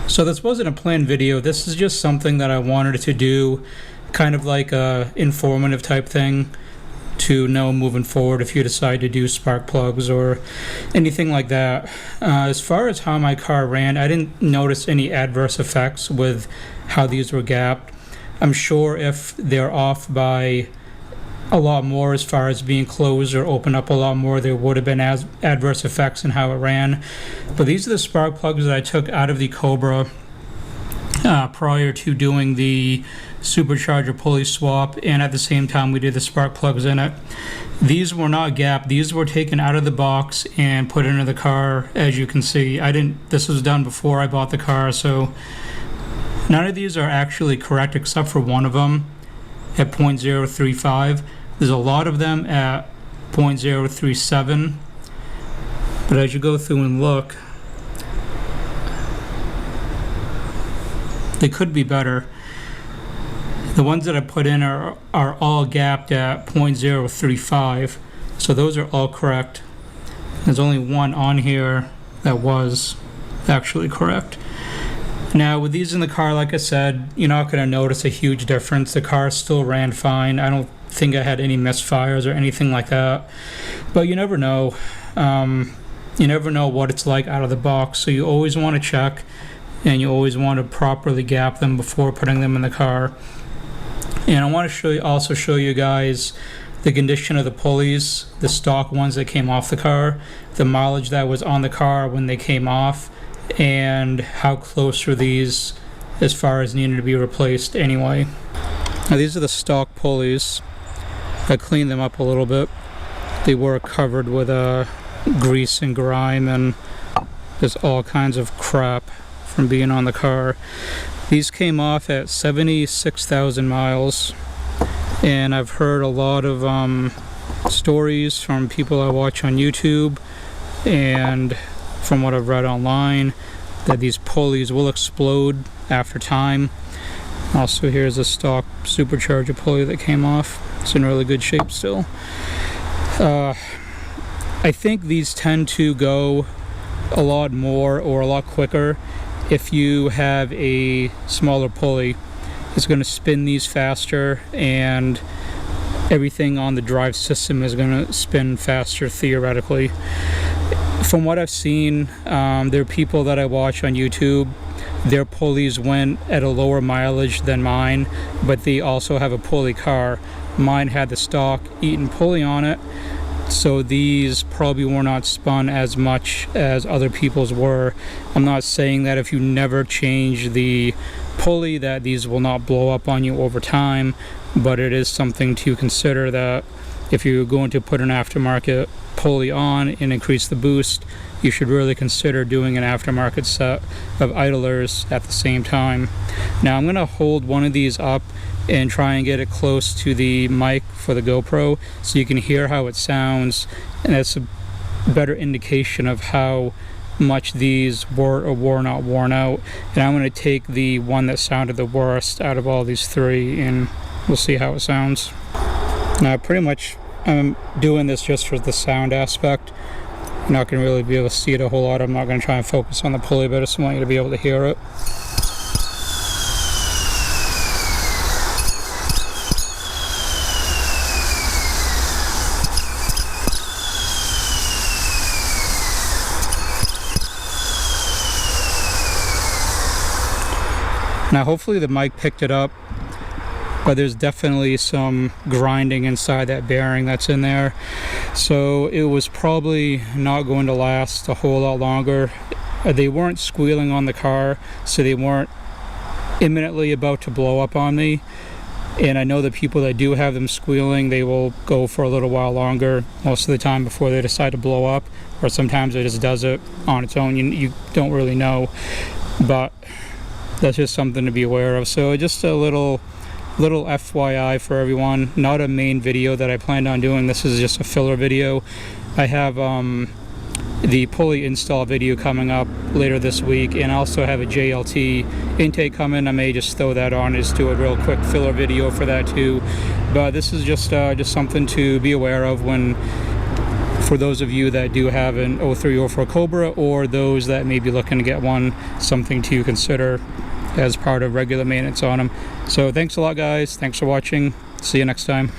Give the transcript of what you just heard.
So this wasn't a planned video. This is just something that I wanted to do, kind of like a informative type thing to know moving forward if you decide to do spark plugs or anything like that. As far as how my car ran, I didn't notice any adverse effects with how these were gapped. I'm sure if they're off by a lot more as far as being closed or open up a lot more, there would have been adverse effects in how it ran. But these are the spark plugs that I took out of the Cobra prior to doing the supercharger pulley swap, and at the same time we did the spark plugs in it. These were not gapped. These were taken out of the box and put into the car. As you can see, this was done before I bought the car, so none of these are actually correct except for one of them at 0.035. There's a lot of them at 0.037, but as you go through and look, they could be better. The ones that I put in are all gapped at 0.035, so those are all correct. There's only one on here that was actually correct. Now with these in the car, like I said, you're not going to notice a huge difference. The car still ran fine. I don't think I had any misfires or anything like that, but you never know. You never know what it's like out of the box, so you always want to check, and you always want to properly gap them before putting them in the car. And I want to also show you guys the condition of the pulleys, the stock ones that came off the car, the mileage that was on the car when they came off, and how close are these as far as needing to be replaced anyway. Now these are the stock pulleys. I cleaned them up a little bit. They were covered with grease and grime and just all kinds of crap from being on the car. These came off at 76,000 miles, and I've heard a lot of stories from people I watch on YouTube and from what I've read online that these pulleys will explode after time. Also, here's a stock supercharger pulley that came off. It's in really good shape still. I think these tend to go a lot more or a lot quicker if you have a smaller pulley. It's going to spin these faster, and everything on the drive system is going to spin faster theoretically. From what I've seen, there are people that I watch on YouTube, their pulleys went at a lower mileage than mine, but they also have a pulley car. Mine had the stock Eaton pulley on it, so these probably were not spun as much as other people's were. I'm not saying that if you never change the pulley that these will not blow up on you over time, but it is something to consider that if you're going to put an aftermarket pulley on and increase the boost, you should really consider doing an aftermarket set of idlers at the same time. Now I'm going to hold one of these up and try and get it close to the mic for the GoPro so you can hear how it sounds, and that's a better indication of how much these were or were not worn out. And I'm going to take the one that sounded the worst out of all these three, and we'll see how it sounds. Now pretty much I'm doing this just for the sound aspect. You're not going to really be able to see it a whole lot. I'm not going to try and focus on the pulley, but I just want you to be able to hear it. Now hopefully the mic picked it up, but there's definitely some grinding inside that bearing that's in there, so it was probably not going to last a whole lot longer. They weren't squealing on the car, so they weren't imminently about to blow up on me, and I know the people that do have them squealing, they will go for a little while longer most of the time before they decide to blow up, or sometimes it just does it on its own. You don't really know, but that's just something to be aware of. So just a little FYI for everyone. Not a main video that I planned on doing. This is just a filler video. I have the pulley install video coming up later this week, and I also have a JLT intake coming. I may just throw that on, just do a real quick filler video for that too. But this is just something to be aware of when for those of you that do have an 0304 Cobra, or those that may be looking to get one, something to consider as part of regular maintenance on them. So thanks a lot, guys. Thanks for watching. See you next time.